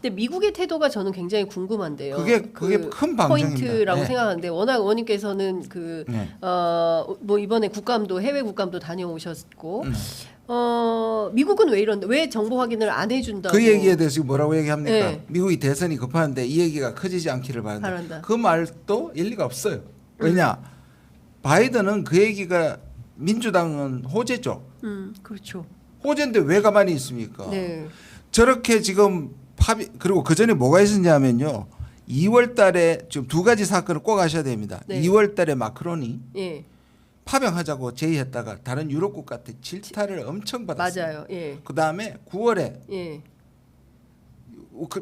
근데 미국의 태도가 저는 굉장히 궁금한데요. 그게 큰 방점입니다. 포인트라고 네. 생각하는데 워낙 의원님께서는 네. 뭐 이번에 국감도 해외 국감도 다녀오셨고 미국은 왜 이런데 왜 정보 확인을 안 해준다고? 그 얘기에 대해서 뭐라고 얘기합니까? 네. 미국이 대선이 급한데 이 얘기가 커지지 않기를 바란다. 바란다. 그 말도 일리가 없어요. 왜냐? 바이든은 그 얘기가 민주당은 호재죠. 그렇죠. 호재인데 왜 가만히 있습니까? 네. 저렇게 지금 그리고 그 전에 뭐가 있었냐면요. 2월 달에 지금 두 가지 사건을 꼭 아셔야 됩니다. 네. 2월 달에 마크론이 예. 파병하자고 제의했다가 다른 유럽 국가한테 질타를 엄청 받았어요. 맞아요. 예. 그다음에 9월에 예.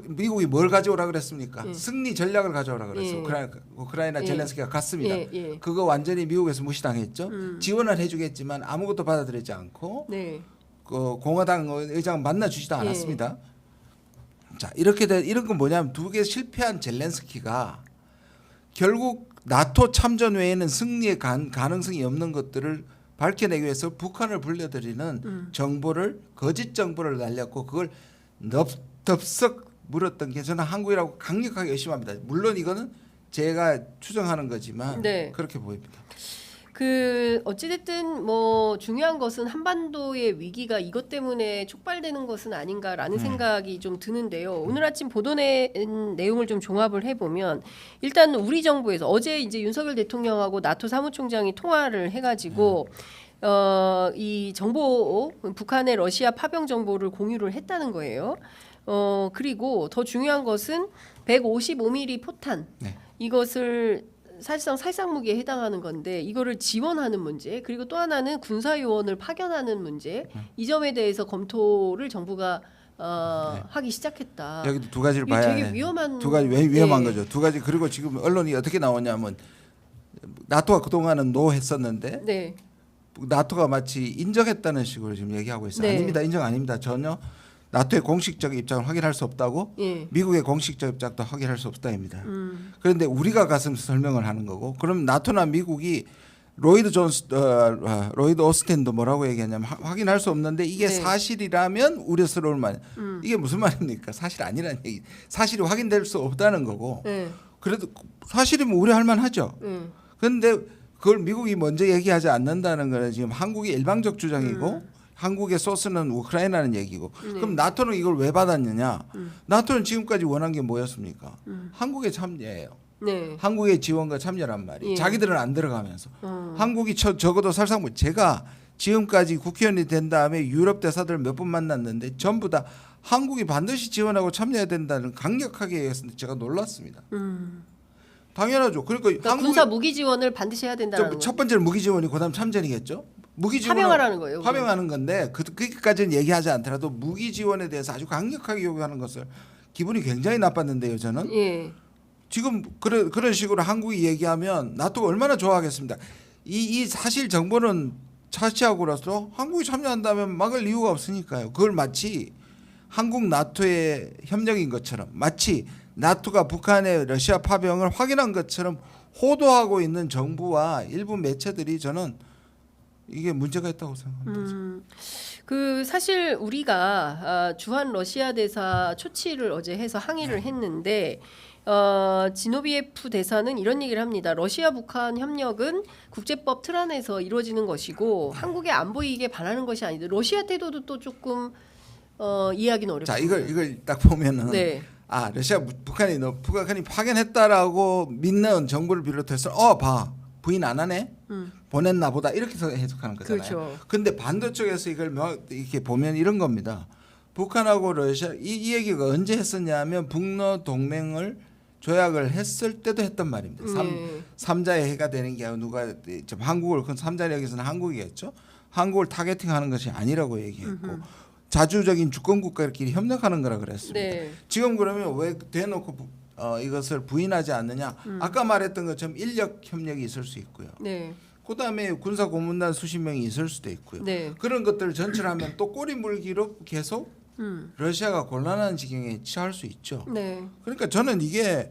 미국이 뭘 가져오라 그랬습니까? 예. 승리 전략을 가져오라 그랬어요. 예. 우크라이나 예. 젤렌스키가 갔습니다. 예. 예. 그거 완전히 미국에서 무시당했죠. 지원을 해주겠지만 아무것도 받아들이지 않고 네. 그 공화당 의장 만나주지도 예. 않았습니다. 자 이렇게 이런 건 뭐냐면 두 개 실패한 젤렌스키가 결국 나토 참전 외에는 승리의 가능성이 없는 것들을 밝혀내기 위해서 북한을 불러들이는 정보를 거짓 정보를 날렸고 그걸 덥석 물었던 게 저는 한국이라고 강력하게 의심합니다. 물론 이거는 제가 추정하는 거지만 네. 그렇게 보입니다. 그 어찌됐든 뭐 중요한 것은 한반도의 위기가 이것 때문에 촉발되는 것은 아닌가라는 생각이 좀 드는데요. 오늘 아침 보도된 내용을 좀 종합을 해보면 일단 우리 정부에서 어제 이제 윤석열 대통령하고 나토 사무총장이 통화를 해가지고 이 정보 북한의 러시아 파병 정보를 공유를 했다는 거예요. 그리고 더 중요한 것은 155mm 포탄 네. 이것을 사실상 살상무기에 해당하는 건데 이거를 지원하는 문제 그리고 또 하나는 군사요원을 파견하는 문제 이 점에 대해서 검토를 정부가 하기 시작했다. 여기도 두 가지를 이게 봐야 되게 해. 위험한 두 가지 위험한 예. 거죠. 두 가지 그리고 지금 언론이 어떻게 나오냐면 나토가 그동안은 노했었는데 네. 나토가 마치 인정했다는 식으로 지금 얘기하고 있어요. 네. 아닙니다. 인정 아닙니다. 전혀 나토의 공식적 입장을 확인할 수 없다고 예. 미국의 공식적 입장도 확인할 수 없다입니다. 그런데 우리가 가서 설명을 하는 거고 그럼 나토나 미국이 로이드 오스틴도 뭐라고 얘기하냐면 확인할 수 없는데 이게 네. 사실이라면 우려스러울 만 이게 무슨 말입니까? 사실 아니라는 얘기. 사실이 확인될 수 없다는 거고 네. 그래도 사실이면 우려할 만하죠. 그런데 그걸 미국이 먼저 얘기하지 않는다는 거는 지금 한국의 일방적 주장이고 한국의 소스는 우크라이나는 얘기고 그럼 나토는 이걸 왜 받았느냐? 나토는 지금까지 원한 게 뭐였습니까? 한국의 참여예요. 네. 한국의 지원과 참여란 말이 예. 자기들은 안 들어가면서 한국이 적어도 살상 제가 지금까지 국회의원이 된 다음에 유럽 대사들 몇 번 만났는데 전부 다 한국이 반드시 지원하고 참여해야 된다는 강력하게 얘기했는데 제가 놀랐습니다. 당연하죠. 그러니까 군사 무기 지원을 반드시 해야 된다는 거. 첫 번째는 무기 지원이 그다음 참전이겠죠. 무기 지원 파병하라는 거예요. 파병하는 건데 그까지는 얘기하지 않더라도 무기 지원에 대해서 아주 강력하게 요구하는 것을 기분이 굉장히 나빴는데요. 저는 예. 지금 그런 식으로 한국이 얘기하면 나토가 얼마나 좋아하겠습니다. 이 사실 정보는 차치하고라도 한국이 참여한다면 막을 이유가 없으니까요. 그걸 마치 한국 나토의 협력인 것처럼 마치 나토가 북한의 러시아 파병을 확인한 것처럼 호도하고 있는 정부와 일부 매체들이 저는 이게 문제가 있다고 생각합니다. 그 사실 우리가 주한 러시아 대사 초치를 어제 해서 항의를 했는데 지노비에프 대사는 이런 얘기를 합니다. 러시아 북한 협력은 국제법 틀 안에서 이루어지는 것이고 한국의 안보 이익에 반하는 것이 아니다. 러시아 태도도 또 조금 이해하기는 어렵습니다. 자 이걸 딱 보면은 네. 북한이 파견했다라고 믿는 정부를 비롯해서 봐 부인 안 하네 보냈나 보다 이렇게 해석하는 거잖아요. 그렇죠. 근데 반대쪽에서 이걸 이렇게 보면 이런 겁니다. 북한하고 러시아 이 얘기가 언제 했었냐면 북러 동맹을 조약을 했을 때도 했던 말입니다. 삼자의 해가 되는 게 누가 한국을 그 삼자의 여기서는 한국이겠죠. 한국을 타겟팅하는 것이 아니라고 얘기했고 자주적인 주권 국가끼리 협력하는 거라 그랬습니다. 네. 지금 그러면 왜 대놓고 이것을 부인하지 않느냐? 아까 말했던 것처럼 인력 협력이 있을 수 있고요. 네. 그다음에 군사 고문단 수십 명이 있을 수도 있고요. 네. 그런 것들을 전철하면 또 꼬리 물기로 계속 러시아가 곤란한 지경에 처할 수 있죠. 네. 그러니까 저는 이게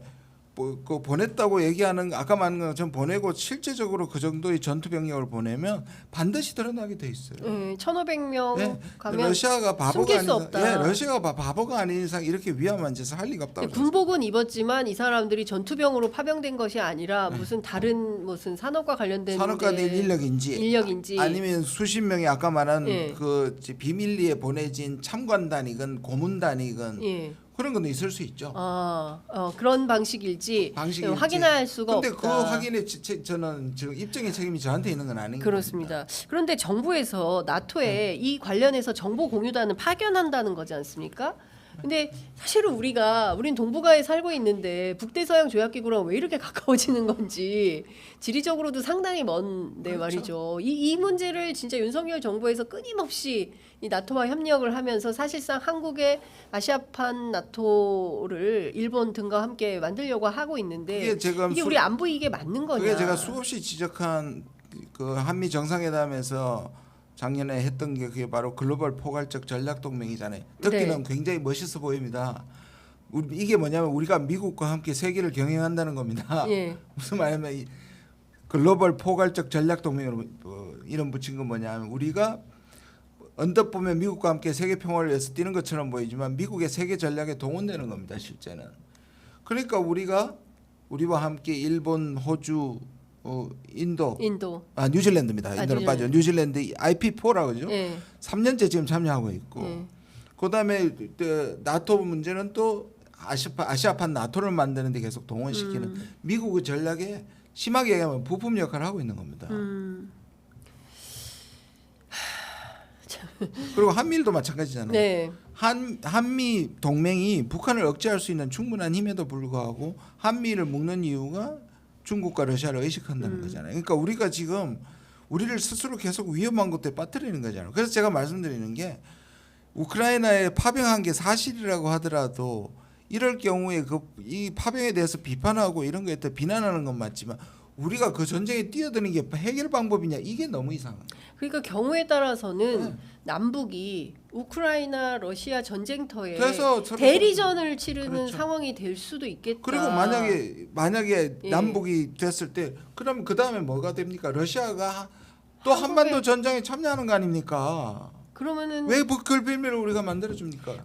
그 보냈다고 얘기하는 아까 말한 것처럼 보내고 실제적으로 그 정도의 전투 병력을 보내면 반드시 드러나게 돼 있어요. 1,500명 예, 가면 러시아가 바보가 숨길 아닌 수 이상, 없다. 러시아가 바보가 아닌 이상 이렇게 위험한 짓을 할 리가 없다고. 군복은 입었지만 이 사람들이 전투병으로 파병된 것이 아니라 네. 무슨 다른 무슨 산업과 관련된 산업가 된 인력인지 아니면 수십 명이 아까 말한 예. 그 비밀리에 보내진 참관단이건 고문단이건 예. 그런 건 있을 수 있죠. 그런 방식일지 방식일지. 확인할 수가 근데 없다. 그 확인에 저는 지금 입증의 책임이 저한테 있는 건 아닌 그렇습니다. 그런데 정부에서 나토에 이 관련해서 정보 공유단을 파견한다는 거지 않습니까? 근데 사실은 우린 동북아에 살고 있는데 북대서양 조약기구랑 왜 이렇게 가까워지는 건지 지리적으로도 상당히 먼데 그렇죠. 말이죠. 이 문제를 진짜 윤석열 정부에서 끊임없이 이 나토와 협력을 하면서 사실상 한국의 아시아판 나토를 일본 등과 함께 만들려고 하고 있는데 그게 제가 이게 우리 안보 이게 맞는 거냐? 그게 제가 수없이 지적한 그 한미 정상회담에서 작년에 했던 게 그게 바로 글로벌 포괄적 전략 동맹이잖아요. 듣기는 굉장히 멋있어 보입니다. 이게 뭐냐면 우리가 미국과 함께 세계를 경영한다는 겁니다. 예. 무슨 말이냐면 이 글로벌 포괄적 전략 동맹으로 이름 붙인 건 뭐냐면 우리가 언뜻 보면 미국과 함께 세계 평화를 위해서 뛰는 것처럼 보이지만 미국의 세계 전략에 동원되는 겁니다. 실제는. 그러니까 우리와 함께 일본, 호주, 인도, 뉴질랜드입니다. 인도는 빠져. 뉴질랜드 IP4라고 그러죠. 예. 3년째 지금 참여하고 있고. 예. 그다음에 나토 문제는 또 아시아판 나토를 만드는 데 계속 동원시키는 미국의 전략에 심하게 얘기하면 부품 역할을 하고 있는 겁니다. 그리고 한미일도 마찬가지잖아요. 네. 한미 동맹이 북한을 억제할 수 있는 충분한 힘에도 불구하고 한미를 묶는 이유가 중국과 러시아를 의식한다는 거잖아요. 그러니까 우리가 지금 우리를 스스로 계속 위험한 곳에 빠뜨리는 거잖아요. 그래서 제가 말씀드리는 게 우크라이나에 파병한 게 사실이라고 하더라도 이럴 경우에 이 파병에 대해서 비판하고 이런 거에 대해 비난하는 건 맞지만 우리가 그 전쟁에 뛰어드는 게 해결 방법이냐 이게 너무 이상한 거예요. 그러니까 경우에 따라서는 남북이 우크라이나 러시아 전쟁터에 그래서 서로 대리전을 치르는 그렇죠. 상황이 될 수도 있겠다. 그리고 만약에 예. 남북이 됐을 때 그럼 그 다음에 뭐가 됩니까? 러시아가 또 한국에- 한반도 전쟁에 참여하는 거 아닙니까? 그러면은 왜 그걸 빌미를 우리가 만들어 줍니까?